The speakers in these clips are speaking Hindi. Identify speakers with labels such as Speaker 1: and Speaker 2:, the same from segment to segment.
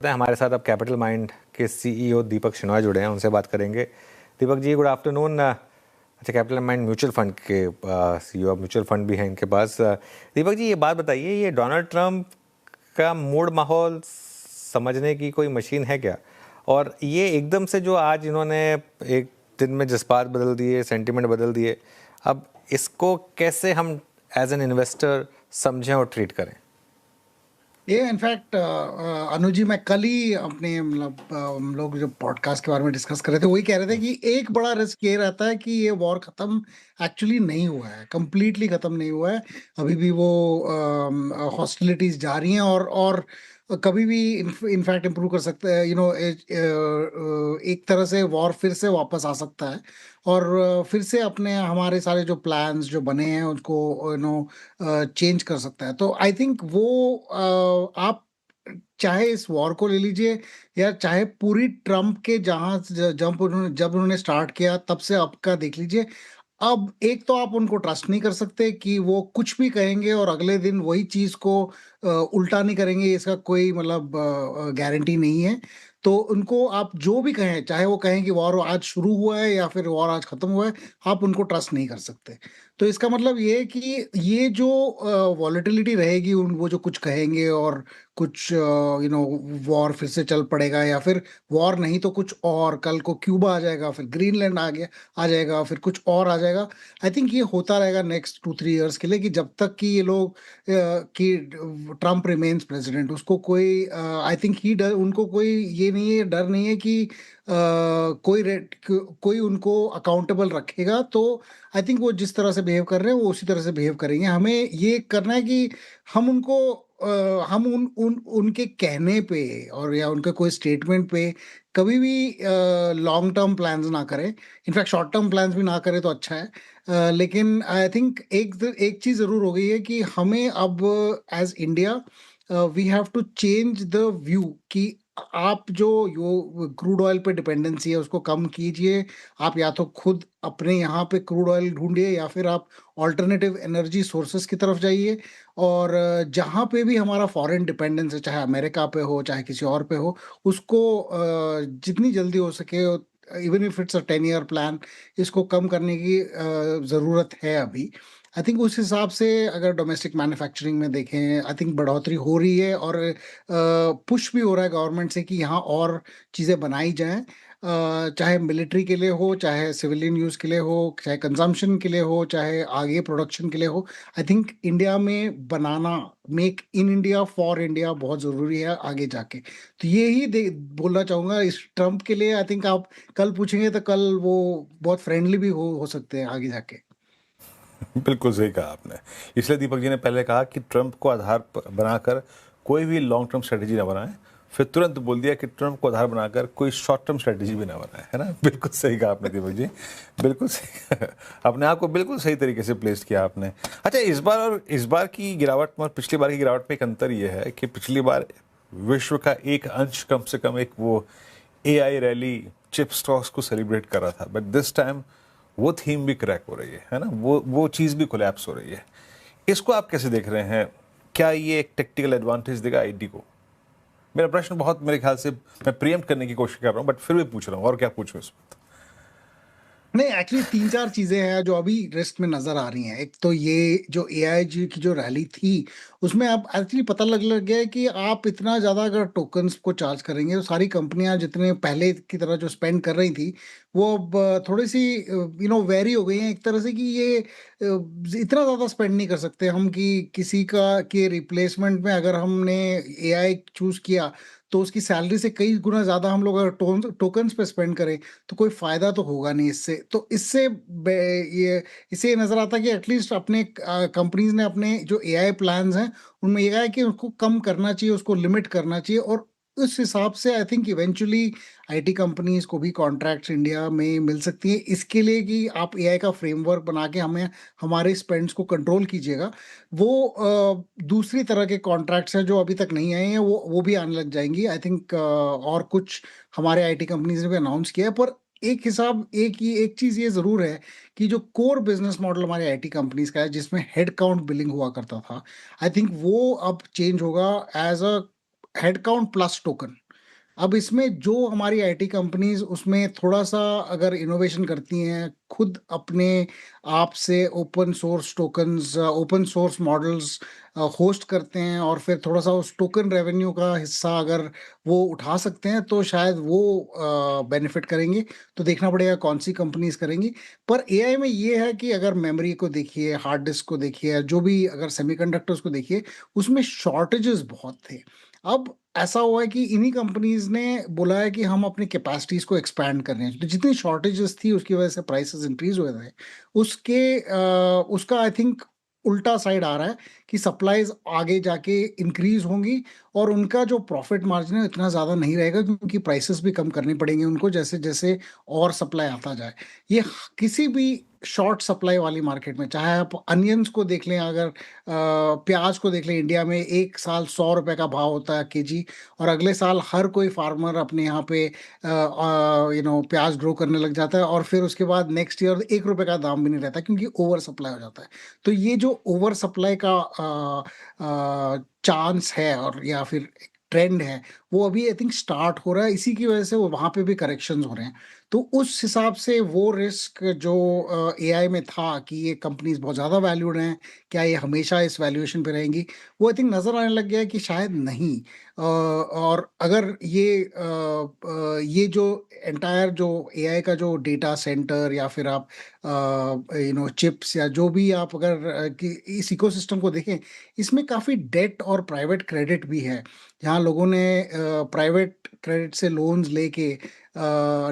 Speaker 1: हमारे साथ अब कैपिटल माइंड के सीईओ दीपक शिनॉय जुड़े हैं, उनसे बात करेंगे। Deepak ji, good afternoon. अच्छा, कैपिटल माइंड म्यूचुअल फंड के सीईओ, म्यूचुअल फंड भी है इनके पास। दीपक जी, ये बात बताइए, ये डोनाल्ड ट्रंप का मूड माहौल समझने की कोई मशीन है क्या? और ये एकदम से जो आज इन्होंने एक दिन में जज्बात बदल दिए, सेंटिमेंट बदल दिए, अब इसको कैसे हम एज एन इन्वेस्टर समझें और ट्रीट करें?
Speaker 2: ये इनफैक्ट अनुज जी, मैं कल ही अपने मतलब हम लोग जो पॉडकास्ट के बारे में डिस्कस कर रहे थे वही कह रहे थे कि एक बड़ा रिस्क ये रहता है कि ये वॉर खत्म एक्चुअली नहीं हुआ है, कंप्लीटली खत्म नहीं हुआ है। अभी भी वो हॉस्टिलिटीज जारी हैं और कभी भी इनफैक्ट इम्प्रूव कर सकते हैं। एक तरह से वॉर फिर से वापस आ सकता है और फिर से अपने हमारे सारे जो प्लान्स जो बने हैं उनको चेंज कर सकता है। तो आई थिंक वो आप चाहे इस वॉर को ले लीजिए या चाहे पूरी ट्रम्प के जब उन्होंने स्टार्ट किया तब से अब का देख लीजिए। अब एक तो आप उनको ट्रस्ट नहीं कर सकते कि वो कुछ भी कहेंगे और अगले दिन वही चीज को उल्टा नहीं करेंगे, इसका कोई मतलब गारंटी नहीं है। तो उनको आप जो भी कहें, चाहे वो कहें कि वॉर आज शुरू हुआ है या फिर वॉर आज खत्म हुआ है, आप उनको ट्रस्ट नहीं कर सकते। तो इसका मतलब ये है कि ये जो वॉलेटिलिटी रहेगी, वो जो कुछ कहेंगे और कुछ वॉर फिर से चल पड़ेगा या फिर वॉर नहीं तो कुछ और, कल को क्यूबा आ जाएगा, फिर ग्रीनलैंड आ जाएगा, फिर कुछ और आ जाएगा। आई थिंक ये होता रहेगा नेक्स्ट 2-3 इयर्स के लिए, कि जब तक कि ये लोग कि ट्रम्प रिमेन्स प्रेसिडेंट, उसको कोई आई थिंक ही डर उनको कोई ये नहीं है, डर नहीं है कि कोई उनको अकाउंटेबल रखेगा। तो आई थिंक वो जिस तरह से बिहेव कर रहे हैं वो उसी तरह से बिहेव करेंगे। हमें ये करना है कि हम उनको हम उनके कहने पे और या उनके कोई स्टेटमेंट पे कभी भी लॉन्ग टर्म प्लान्स ना करें। इनफैक्ट शॉर्ट टर्म प्लान्स भी ना करें तो अच्छा है। लेकिन आई थिंक एक चीज जरूर हो गई है कि हमें अब as India we have to change the view कि आप जो क्रूड ऑयल पे डिपेंडेंसी है उसको कम कीजिए। आप या तो खुद अपने यहाँ पे क्रूड ऑयल ढूंढिए या फिर आप ऑल्टरनेटिव एनर्जी सोर्सेस की तरफ जाइए। और जहाँ पे भी हमारा फॉरेन डिपेंडेंस है, चाहे अमेरिका पे हो चाहे किसी और पे हो, उसको जितनी जल्दी हो सके, even if it's a 10 year plan, इसको कम करने की ज़रूरत है अभी। आई थिंक उस हिसाब से अगर डोमेस्टिक मैन्युफैक्चरिंग में देखें, आई थिंक बढ़ोतरी हो रही है और पुश भी हो रहा है गवर्नमेंट से कि यहाँ और चीज़ें बनाई जाएं। चाहे मिलिट्री के लिए हो, चाहे सिविलियन यूज़ के लिए हो, चाहे कंजम्पशन के लिए हो, चाहे आगे प्रोडक्शन के लिए हो। आई थिंक इंडिया में बनाना, make in India for India बहुत ज़रूरी है आगे जाके। तो ये ही बोलना चाहूँगा इस ट्रम्प के लिए। आई थिंक आप कल पूछेंगे तो कल वो बहुत फ्रेंडली भी हो सकते हैं आगे जाके।
Speaker 3: बिल्कुल सही कहा आपने। इसलिए दीपक जी ने पहले कहा कि ट्रंप को आधार बनाकर कोई भी लॉन्ग टर्म स्ट्रेटेजी ना बनाए, फिर तुरंत बोल दिया कि ट्रंप को आधार बनाकर कोई शॉर्ट टर्म स्ट्रेटेजी भी ना बनाए, है ना। बिल्कुल सही कहा आपने दीपक जी, बिल्कुल सही। अपने आप को बिल्कुल सही तरीके से प्लेस किया आपने। अच्छा, इस बार की गिरावट में और पिछली बार की गिरावट में एक अंतर ये है कि पिछली बार विश्व का एक अंश कम से कम एक वो AI रैली चिप स्टॉक्स को सेलिब्रेट कर रहा था, बट दिस टाइम वो थीम भी क्रैक हो रही है ना, वो चीज़ भी कोलैप्स हो रही है। इसको आप कैसे देख रहे हैं? क्या ये एक टेक्टिकल एडवांटेज देगा आईटी को? मेरा प्रश्न बहुत, मेरे ख्याल से मैं प्रीएम्प्ट करने की कोशिश कर रहा हूँ, बट फिर भी पूछ रहा हूँ, और क्या पूछूं इस वक्त।
Speaker 2: नहीं, एक्चुअली 3-4 चीजें हैं जो अभी लिस्ट में नजर आ रही हैं। एक तो ये जो एआईजी की जो रैली थी, उसमें अब एक्चुअली पता लग गया है कि आप इतना ज्यादा अगर टोकन्स को चार्ज करेंगे तो सारी कंपनियां जितने पहले की तरह जो स्पेंड कर रही थी, वो अब थोड़ी सी वेरी हो गई हैं एक तरह से, कि ये इतना ज्यादा स्पेंड नहीं कर सकते हम कि किसी का के रिप्लेसमेंट में अगर हमने एआई चूज किया तो उसकी सैलरी से कई गुना ज्यादा हम लोग अगर टोकन्स पे स्पेंड करें तो कोई फायदा तो होगा नहीं इससे। तो इससे ये नजर आता है कि एटलीस्ट अपने कंपनीज ने अपने जो एआई प्लान्स हैं उनमें ये है कि उसको कम करना चाहिए, उसको लिमिट करना चाहिए। और उस हिसाब से I think eventually IT companies को भी कॉन्ट्रैक्ट्स इंडिया में मिल सकती हैं, इसके लिए कि आप एआई का फ्रेमवर्क बना के हमें हमारे स्पेंड्स को कंट्रोल कीजिएगा। वो दूसरी तरह के कॉन्ट्रैक्ट्स हैं जो अभी तक नहीं आए हैं, वो भी आने लग जाएंगी आई थिंक। और कुछ हमारे आईटी कंपनीज ने भी अनाउंस किया है। पर एक चीज ये जरूर है कि जो कोर बिजनेस मॉडल हमारे आईटी कंपनीज का है, जिसमें हेड काउंट बिलिंग हुआ करता था, आई थिंक वो अब चेंज होगा as a head count plus token. अब इसमें जो हमारी आईटी कंपनीज उसमें थोड़ा सा अगर इनोवेशन करती हैं, खुद अपने आप से open source tokens, open source models host करते हैं और फिर थोड़ा सा उस टोकन रेवेन्यू का हिस्सा अगर वो उठा सकते हैं तो शायद वो बेनिफिट करेंगे। तो देखना पड़ेगा कौन सी कंपनीज करेंगी। पर एआई में ये है कि अगर मेमोरी को देखिए, हार्ड डिस्क को देखिए, जो भी अगर सेमीकंडक्टर्स को देखिए, उसमें शॉर्टेजेस बहुत थे। अब ऐसा हुआ है कि इन्हीं कंपनीज ने बोला है कि हम अपनी कैपेसिटीज को एक्सपैंड कर रहे हैं। तो जितनी शॉर्टेजेस थी उसकी वजह से प्राइसेस इंक्रीज हुए थे। उसका आई थिंक उल्टा साइड आ रहा है कि सप्लाईज आगे जाके इंक्रीज होंगी और उनका जो प्रॉफिट मार्जिन है इतना ज़्यादा नहीं रहेगा क्योंकि प्राइसेस भी कम करनी पड़ेंगे उनको जैसे जैसे और सप्लाई आता जाए। ये किसी भी शॉर्ट सप्लाई वाली मार्केट में, चाहे आप अनियंस को देख लें, अगर प्याज को देख लें, इंडिया में एक साल 100 रुपए का भाव होता है केजी और अगले साल हर कोई फार्मर अपने यहाँ पे प्याज ग्रो करने लग जाता है और फिर उसके बाद नेक्स्ट ईयर 1 रुपए का दाम भी नहीं रहता क्योंकि ओवर सप्लाई हो जाता है। तो ये जो ओवर सप्लाई का चांस है और या फिर ट्रेंड है, वो अभी आई थिंक स्टार्ट हो रहा है। इसी की वजह से वो वहाँ पे भी करेक्शंस हो रहे हैं। तो उस हिसाब से वो रिस्क जो एआई में था कि ये कंपनीज बहुत ज़्यादा वैल्यूड हैं, क्या ये हमेशा इस वैल्यूएशन पे रहेंगी, वो आई थिंक नज़र आने लग गया है कि शायद नहीं। और अगर ये जो एंटायर जो एआई का जो डेटा सेंटर या फिर आप चिप्स या जो भी आप अगर कि इस इकोसिस्टम को देखें, इसमें काफ़ी डेट और प्राइवेट क्रेडिट भी है। जहाँ लोगों ने प्राइवेट क्रेडिट से लोन्स लेके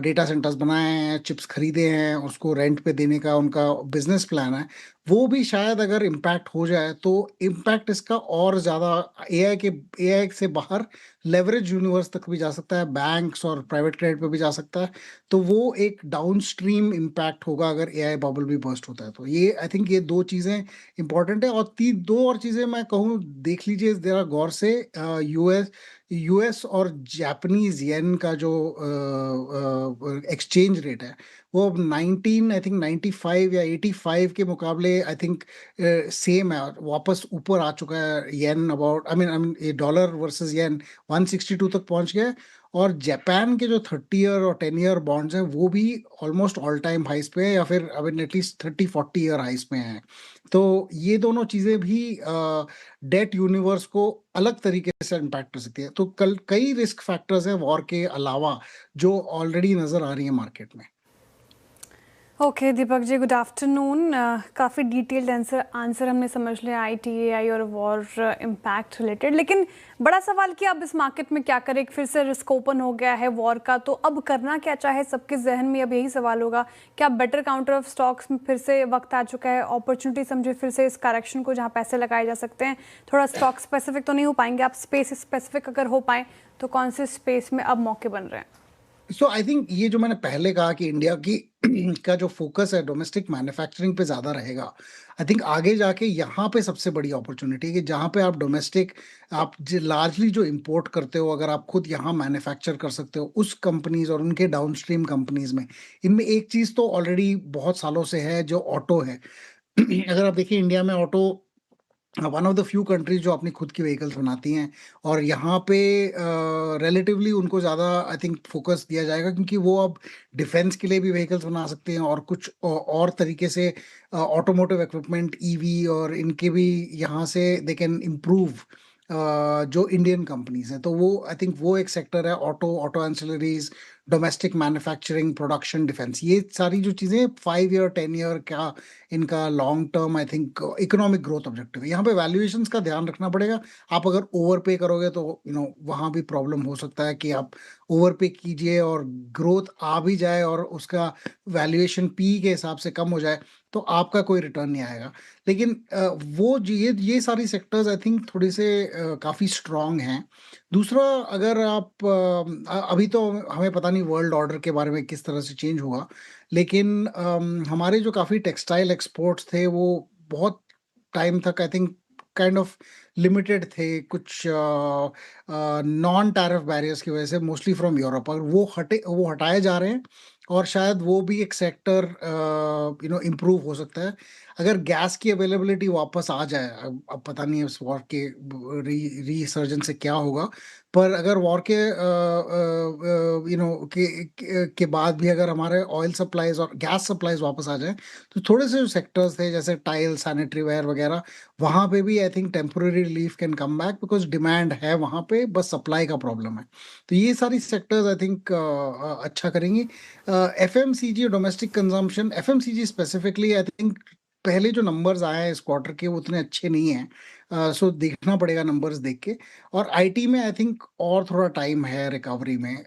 Speaker 2: डेटा सेंटर्स बनाए हैं, चिप्स खरीदे हैं, उसको रेंट पे देने का उनका बिजनेस प्लान है। वो भी शायद अगर इम्पैक्ट हो जाए तो इम्पैक्ट इसका और ज़्यादा एआई से बाहर लेवरेज यूनिवर्स तक भी जा सकता है, बैंक्स और प्राइवेट क्रेडिट पे भी जा सकता है। तो वो एक डाउनस्ट्रीम इम्पैक्ट होगा अगर एआई बबल भी बर्स्ट होता है तो। ये आई थिंक ये 2 चीज़ें इम्पोर्टेंट है और ती 2 और चीज़ें मैं कहूँ देख लीजिए ज़रा गौर से। यूएस और जापानीज़ येन का जो एक्सचेंज रेट है, वो अब 19 आई थिंक 95 या 85 के मुकाबले आई थिंक सेम है, वापस ऊपर आ चुका है। येन अबाउट आई मीन ये डॉलर वर्सेस येन 162 तक पहुंच गया है। और जापान के जो 30 ईयर और 10 ईयर बॉन्ड्स हैं वो भी ऑलमोस्ट ऑल टाइम हाइस पे है या फिर आई मीन एटलीस्ट 30-40 ईयर हाइस पे हैं। तो ये दोनों चीज़ें भी डेट यूनिवर्स को अलग तरीके से इम्पैक्ट कर सकती है। तो कल कई रिस्क फैक्टर्स हैं वॉर के अलावा जो ऑलरेडी नज़र आ रही है मार्केट में।
Speaker 4: Okay Deepak ji, good afternoon. काफ़ी डिटेल्ड आंसर हमने समझ लिया आईटी, एआई और वॉर इम्पैक्ट रिलेटेड। लेकिन बड़ा सवाल कि अब इस मार्केट में क्या करें, फिर से रिस्क ओपन हो गया है वॉर का, तो अब करना क्या चाहे सबके जहन में अब यही सवाल होगा। क्या बेटर काउंटर ऑफ स्टॉक्स में फिर से वक्त आ चुका है, अपॉर्चुनिटी समझे फिर से इस करेक्शन को जहाँ पैसे लगाए जा सकते हैं? थोड़ा स्टॉक स्पेसिफिक तो नहीं हो पाएंगे आप, स्पेस स्पेसिफिक अगर हो पाए तो कौन से स्पेस में अब मौके बन रहे हैं?
Speaker 2: सो आई थिंक ये जो मैंने पहले कहा कि इंडिया की का जो फोकस है डोमेस्टिक मैन्युफैक्चरिंग पे ज़्यादा रहेगा, आई थिंक आगे जाके यहाँ पे सबसे बड़ी अपॉर्चुनिटी है कि जहाँ पे आप डोमेस्टिक, आप लार्जली जो इंपोर्ट करते हो, अगर आप खुद यहाँ मैन्युफैक्चर कर सकते हो उस कंपनीज और उनके डाउनस्ट्रीम कंपनीज में, इनमें एक चीज़ तो ऑलरेडी बहुत सालों से है जो ऑटो है। अगर आप देखिए इंडिया में auto one of the few countries जो अपनी खुद की व्हीकल्स बनाती हैं और यहाँ पे रिलेटिवली उनको ज़्यादा आई थिंक फोकस दिया जाएगा क्योंकि वो अब डिफेंस के लिए भी व्हीकल्स बना सकते हैं और कुछ और तरीके से ऑटोमोटिव इक्विपमेंट ईवी और इनके भी यहाँ से दे कैन इम्प्रूव जो इंडियन कंपनीज हैं। तो वो आई थिंक वो एक सेक्टर है, auto ancillaries, domestic manufacturing, production, defence, ये सारी जो चीज़ें 5 ईयर 10 ईयर का इनका long term I think economic growth objective है। यहाँ पे वैल्यूएशंस का ध्यान रखना पड़ेगा। आप अगर ओवर पे करोगे तो वहाँ भी प्रॉब्लम हो सकता है कि आप ओवर पे कीजिए और ग्रोथ आ भी जाए और उसका वैल्यूएशन पी के हिसाब से कम हो जाए तो आपका कोई रिटर्न नहीं आएगा। लेकिन ये सारी सेक्टर्स आई थिंक थोड़ी से काफ़ी स्ट्रांग हैं। दूसरा, अगर आप अभी तो हमें पता नहीं वर्ल्ड ऑर्डर के बारे में किस तरह से चेंज हुआ, लेकिन हमारे जो काफ़ी टेक्सटाइल एक्सपोर्ट्स थे वो बहुत टाइम तक I think kind of limited थे कुछ नॉन टैरिफ बैरियर्स की वजह से, मोस्टली फ्रॉम यूरोप, और वो हटाए जा रहे हैं और शायद वो भी एक सेक्टर इम्प्रूव हो सकता है। अगर गैस की अवेलेबिलिटी वापस आ जाए, अब पता नहीं है उस वॉर के रीसर्जेंस से क्या होगा, पर अगर वॉर के के बाद भी अगर हमारे ऑयल सप्लाईज और गैस सप्लाईज वापस आ जाए, तो थोड़े से जो सेक्टर्स थे जैसे टाइल, सैनिटरी वेयर वगैरह, वहाँ पे भी I think temporary relief can come back, because demand है वहाँ पे, बस सप्लाई का प्रॉब्लम है। तो ये सारी सेक्टर्स आई थिंक अच्छा करेंगी। FMCG, domestic consumption, FMCG specifically I think पहले जो नंबर्स आए हैं इस क्वार्टर के वो उतने अच्छे नहीं हैं, सो देखना पड़ेगा नंबर्स देख के। और आईटी में आई थिंक और थोड़ा टाइम है रिकवरी में,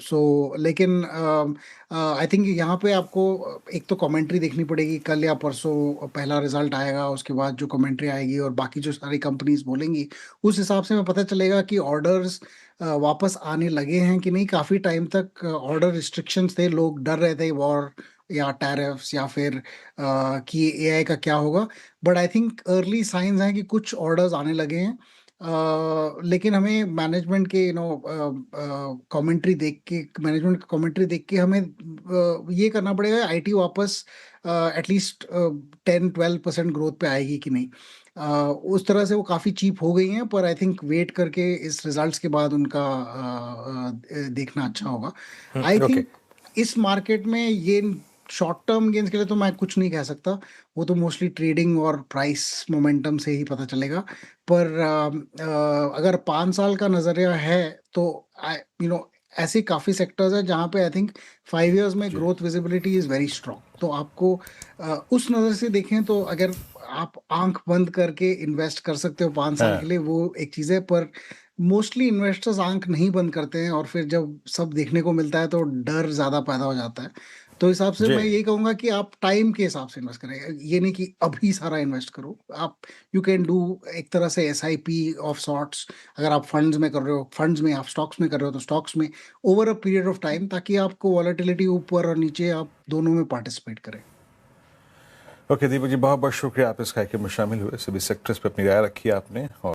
Speaker 2: सो लेकिन आई थिंक यहाँ पे आपको एक तो कमेंट्री देखनी पड़ेगी, कल या परसों पहला रिजल्ट आएगा, उसके बाद जो कमेंट्री आएगी और बाकी जो सारी कंपनीज बोलेंगी, उस हिसाब से हमें पता चलेगा कि ऑर्डर्स वापस आने लगे हैं कि नहीं। काफ़ी टाइम तक ऑर्डर रिस्ट्रिक्शंस थे, लोग डर रहे थे वॉर या टैरिफ्स या फिर कि एआई का क्या होगा, but I think early signs हैं कि कुछ ऑर्डर्स आने लगे हैं। लेकिन हमें मैनेजमेंट के कमेंट्री देख के, मैनेजमेंट का कमेंट्री देख के हमें ये करना पड़ेगा आईटी वापस एटलीस्ट 10-12% ग्रोथ पे आएगी कि नहीं। उस तरह से वो काफ़ी चीप हो गई हैं, पर आई थिंक वेट करके इस रिजल्ट्स के बाद उनका देखना अच्छा होगा। आई
Speaker 1: ओके।
Speaker 2: थिंक इस मार्केट में ये शॉर्ट टर्म गेन्स के लिए तो मैं कुछ नहीं कह सकता, वो तो मोस्टली ट्रेडिंग और प्राइस मोमेंटम से ही पता चलेगा। पर अगर 5 साल का नज़रिया है तो ऐसे काफ़ी सेक्टर्स हैं जहाँ पे आई थिंक 5 years में
Speaker 3: जी।
Speaker 2: Growth visibility is very strong. तो आपको उस नज़र से देखें तो अगर आप आंख बंद करके इन्वेस्ट कर सकते हो 5 साल
Speaker 3: हाँ।
Speaker 2: के लिए, वो एक चीज़ है। पर मोस्टली इन्वेस्टर्स आंख नहीं बंद करते हैं, और फिर जब सब देखने को मिलता है तो डर ज़्यादा पैदा हो जाता है। तो हिसाब से
Speaker 3: जी।
Speaker 2: मैं यही कहूँगा कि आप टाइम के हिसाब से इन्वेस्ट करें, ये नहीं कि अभी सारा इन्वेस्ट करो। आप यू कैन डू एक तरह से एसआईपी ऑफ सॉर्ट्स, अगर आप फंड्स में कर रहे हो, फंड्स में, आप स्टॉक्स में कर रहे हो तो स्टॉक्स में over a period of time, ताकि आपको वॉलेटिलिटी ऊपर और नीचे आप दोनों में पार्टिसिपेट करें।
Speaker 3: ओके दीपक जी, बहुत बहुत शुक्रिया, आप इस कार्यक्रम में शामिल हुए, सभी सेक्टर्स पे अपनी राय रखी आपने। और